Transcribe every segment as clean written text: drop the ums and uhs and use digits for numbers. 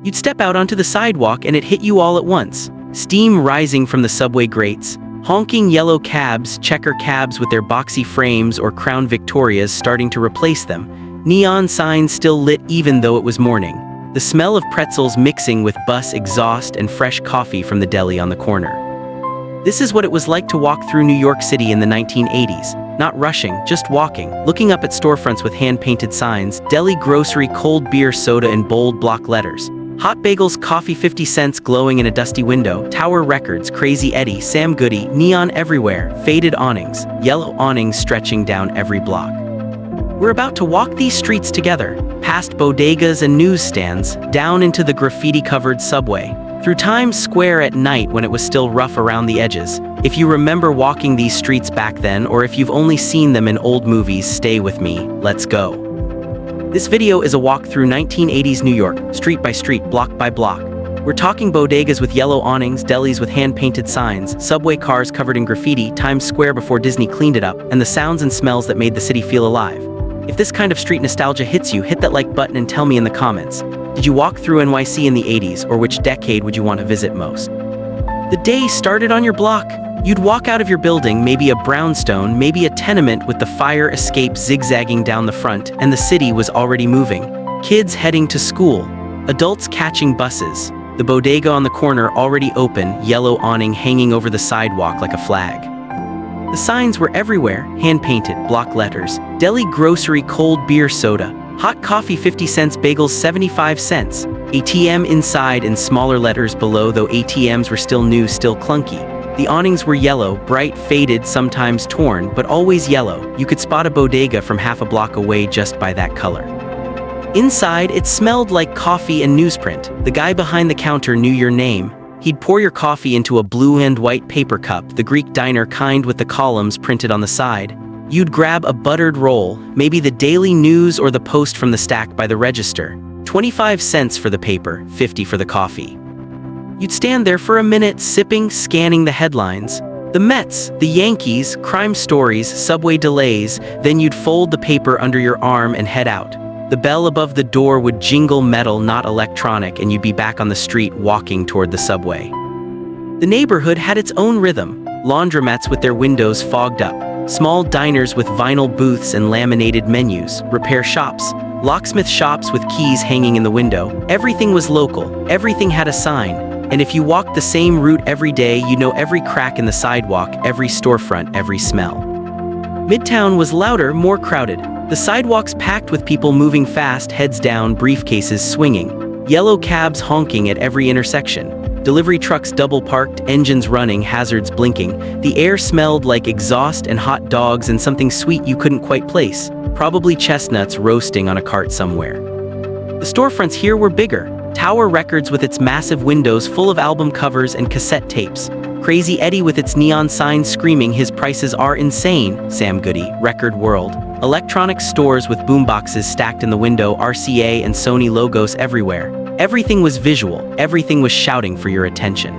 You'd step out onto the sidewalk and it hit you all at once. Steam rising from the subway grates, honking yellow cabs, checker cabs with their boxy frames or Crown Victorias starting to replace them, neon signs still lit even though it was morning, the smell of pretzels mixing with bus exhaust and fresh coffee from the deli on the corner. This is what it was like to walk through New York City in the 1980s, not rushing, just walking, looking up at storefronts with hand-painted signs, deli, grocery, cold beer, soda in bold block letters. Hot bagels, coffee 50 cents glowing in a dusty window, Tower Records, Crazy Eddie, Sam Goody, neon everywhere, faded awnings, yellow awnings stretching down every block. We're about to walk these streets together, past bodegas and newsstands, down into the graffiti-covered subway, through Times Square at night when it was still rough around the edges. If you remember walking these streets back then, or if you've only seen them in old movies, stay with me, let's go. This video is a walk through 1980s New York, street by street, block by block. We're talking bodegas with yellow awnings, delis with hand-painted signs, subway cars covered in graffiti, Times Square before Disney cleaned it up, and the sounds and smells that made the city feel alive. If this kind of street nostalgia hits you, hit that like button and tell me in the comments. Did you walk through NYC in the 80s, or which decade would you want to visit most? The day started on your block. You'd walk out of your building, maybe a brownstone, maybe a tenement with the fire escape zigzagging down the front, and the city was already moving. Kids heading to school, adults catching buses, the bodega on the corner already open, yellow awning hanging over the sidewalk like a flag. The signs were everywhere, hand-painted, block letters, deli, grocery, cold beer, soda, hot coffee 50 cents, bagels 75 cents, ATM inside in smaller letters below, though ATMs were still new, still clunky. The awnings were yellow, bright, faded, sometimes torn, but always yellow. You could spot a bodega from half a block away just by that color. Inside, it smelled like coffee and newsprint. The guy behind the counter knew your name. He'd pour your coffee into a blue and white paper cup, the Greek diner kind with the columns printed on the side. You'd grab a buttered roll, maybe the Daily News or the Post from the stack by the register. 25 cents for the paper, 50 for the coffee. You'd stand there for a minute, sipping, scanning the headlines. The Mets, the Yankees, crime stories, subway delays, then you'd fold the paper under your arm and head out. The bell above the door would jingle, metal, not electronic, and you'd be back on the street walking toward the subway. The neighborhood had its own rhythm. Laundromats with their windows fogged up, small diners with vinyl booths and laminated menus, repair shops, locksmith shops with keys hanging in the window. Everything was local, everything had a sign. And if you walked the same route every day, you know every crack in the sidewalk, every storefront, every smell. Midtown was louder, more crowded. The sidewalks packed with people moving fast, heads down, briefcases swinging. Yellow cabs honking at every intersection. Delivery trucks double parked, engines running, hazards blinking. The air smelled like exhaust and hot dogs and something sweet you couldn't quite place. Probably chestnuts roasting on a cart somewhere. The storefronts here were bigger. Tower Records with its massive windows full of album covers and cassette tapes. Crazy Eddie with its neon signs screaming his prices are insane. Sam Goody, Record World. Electronics stores with boomboxes stacked in the window, RCA and Sony logos everywhere. Everything was visual, everything was shouting for your attention.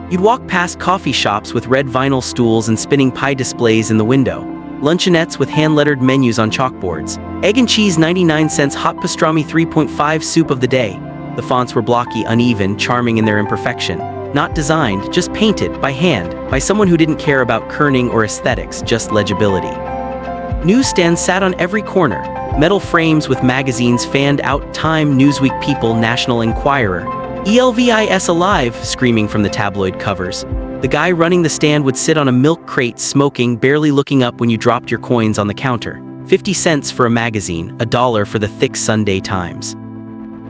You'd walk past coffee shops with red vinyl stools and spinning pie displays in the window. Luncheonettes with hand-lettered menus on chalkboards. Egg and cheese 99 cents, hot pastrami 3.5 soup of the day. The fonts were blocky, uneven, charming in their imperfection. Not designed, just painted, by hand, by someone who didn't care about kerning or aesthetics, just legibility. Newsstands sat on every corner. Metal frames with magazines fanned out, Time, Newsweek, People, National Enquirer. ELVIS Alive, screaming from the tabloid covers. The guy running the stand would sit on a milk crate, smoking, barely looking up when you dropped your coins on the counter. 50 cents for a magazine, $1 for the thick Sunday Times.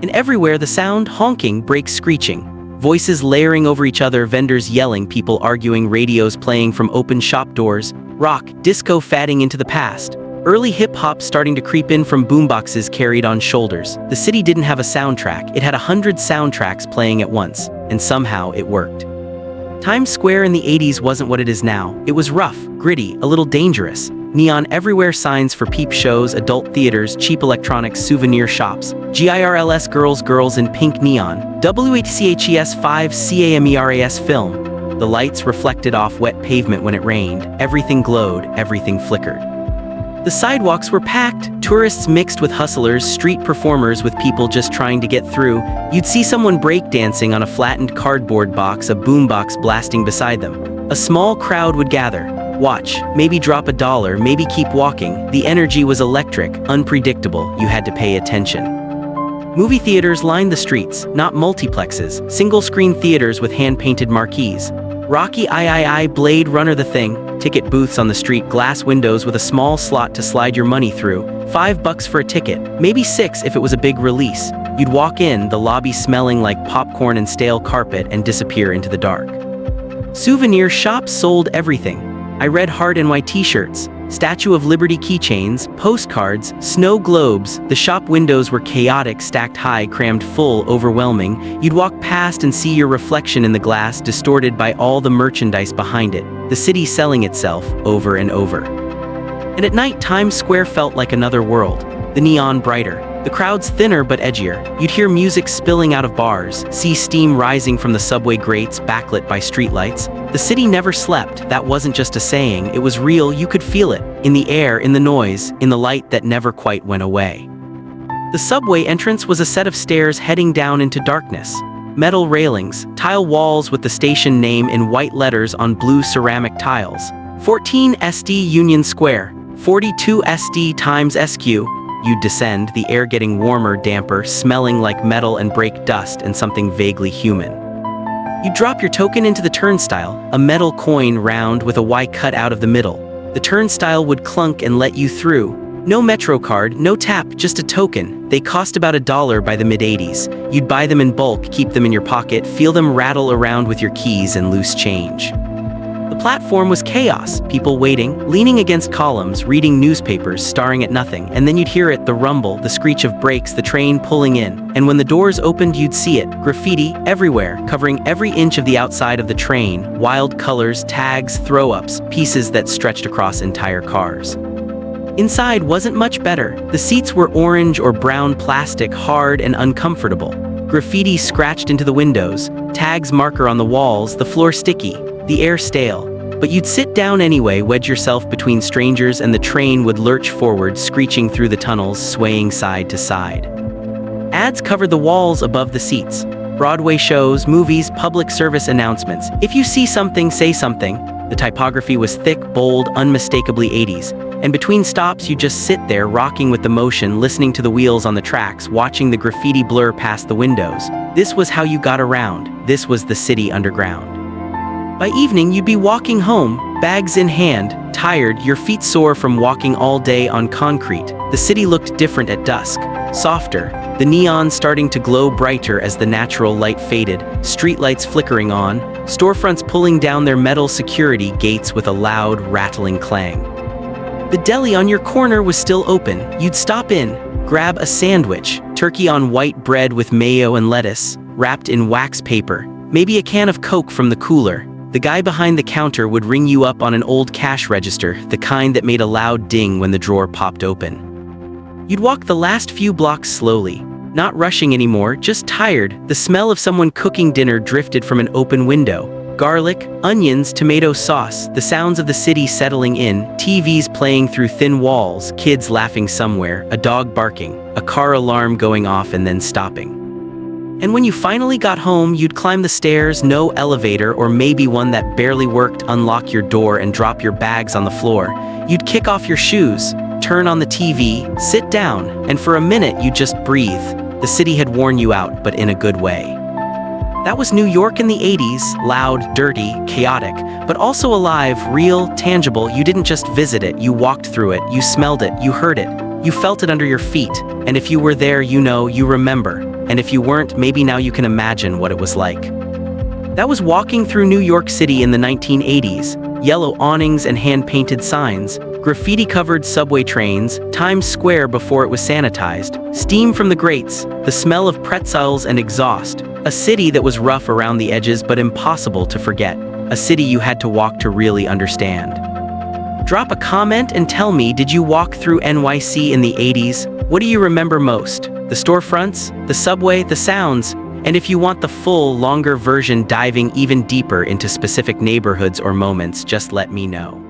And everywhere the sound, honking, brakes screeching. Voices layering over each other, vendors yelling, people arguing, radios playing from open shop doors. Rock, disco fading into the past. Early hip-hop starting to creep in from boomboxes carried on shoulders. The city didn't have a soundtrack, it had 100 soundtracks playing at once, and somehow it worked. Times Square in the 80s wasn't what it is now. It was rough, gritty, a little dangerous. Neon everywhere, signs for peep shows, adult theaters, cheap electronics, souvenir shops. GIRLS girls in pink neon. WHCHES 5 CAMERAS film. The lights reflected off wet pavement when it rained. Everything glowed, everything flickered. The sidewalks were packed, tourists mixed with hustlers, street performers with people just trying to get through. You'd see someone breakdancing on a flattened cardboard box, a boombox blasting beside them. A small crowd would gather, watch, maybe drop $1, maybe keep walking. The energy was electric, unpredictable, you had to pay attention. Movie theaters lined the streets, not multiplexes, single-screen theaters with hand-painted marquees. Rocky III, Blade Runner, The Thing. Ticket booths on the street, glass windows with a small slot to slide your money through. $5 for a ticket, maybe $6 if it was a big release. You'd walk in, the lobby smelling like popcorn and stale carpet, and disappear into the dark. Souvenir shops sold everything. I read Hard NY t-shirts, Statue of Liberty keychains, postcards, snow globes. The shop windows were chaotic, stacked high, crammed full, overwhelming. You'd walk past and see your reflection in the glass, distorted by all the merchandise behind it, the city selling itself over and over. And at night, Times Square felt like another world, the neon brighter, the crowds thinner but edgier. You'd hear music spilling out of bars, see steam rising from the subway grates backlit by streetlights. The city never slept. That wasn't just a saying, it was real. You could feel it, in the air, in the noise, in the light that never quite went away. The subway entrance was a set of stairs heading down into darkness. Metal railings, tile walls with the station name in white letters on blue ceramic tiles. 14 SD Union Square, 42 SD Times SQ. You'd descend, the air getting warmer, damper, smelling like metal and brake dust and something vaguely human. You'd drop your token into the turnstile, a metal coin round with a Y cut out of the middle. The turnstile would clunk and let you through. No Metro card, no tap, just a token. They cost about $1 by the mid-80s. You'd buy them in bulk, keep them in your pocket, feel them rattle around with your keys and loose change. The platform was chaos, people waiting, leaning against columns, reading newspapers, staring at nothing, and then you'd hear it, the rumble, the screech of brakes, the train pulling in, and when the doors opened you'd see it, graffiti everywhere, covering every inch of the outside of the train, wild colors, tags, throw-ups, pieces that stretched across entire cars. Inside wasn't much better. The seats were orange or brown plastic, hard and uncomfortable. Graffiti scratched into the windows, tags marker on the walls, the floor sticky, the air stale. But you'd sit down anyway, wedge yourself between strangers, and the train would lurch forward, screeching through the tunnels, swaying side to side. Ads covered the walls above the seats. Broadway shows, movies, public service announcements. If you see something, say something. The typography was thick, bold, unmistakably 80s. And between stops, you just sit there, rocking with the motion, listening to the wheels on the tracks, watching the graffiti blur past the windows. This was how you got around. This was the city underground. By evening, you'd be walking home, bags in hand, tired, your feet sore from walking all day on concrete. The city looked different at dusk, softer, the neon starting to glow brighter as the natural light faded, streetlights flickering on, storefronts pulling down their metal security gates with a loud, rattling clang. The deli on your corner was still open. You'd stop in, grab a sandwich, turkey on white bread with mayo and lettuce, wrapped in wax paper, maybe a can of Coke from the cooler. The guy behind the counter would ring you up on an old cash register, the kind that made a loud ding when the drawer popped open. You'd walk the last few blocks slowly, not rushing anymore, just tired. The smell of someone cooking dinner drifted from an open window. Garlic, onions, tomato sauce, the sounds of the city settling in, TVs playing through thin walls, kids laughing somewhere, a dog barking, a car alarm going off and then stopping. And when you finally got home, you'd climb the stairs, no elevator, or maybe one that barely worked, unlock your door and drop your bags on the floor. You'd kick off your shoes, turn on the TV, sit down, and for a minute you'd just breathe. The city had worn you out, but in a good way. That was New York in the 80s, loud, dirty, chaotic, but also alive, real, tangible. You didn't just visit it, you walked through it, you smelled it, you heard it, you felt it under your feet, and if you were there, you know, you remember. And if you weren't, maybe now you can imagine what it was like. That was walking through New York City in the 1980s, yellow awnings and hand-painted signs, graffiti-covered subway trains, Times Square before it was sanitized, steam from the grates, the smell of pretzels and exhaust, a city that was rough around the edges but impossible to forget, a city you had to walk to really understand. Drop a comment and tell me, did you walk through NYC in the 80s? What do you remember most? The storefronts, the subway, the sounds, and if you want the full, longer version diving even deeper into specific neighborhoods or moments, just let me know.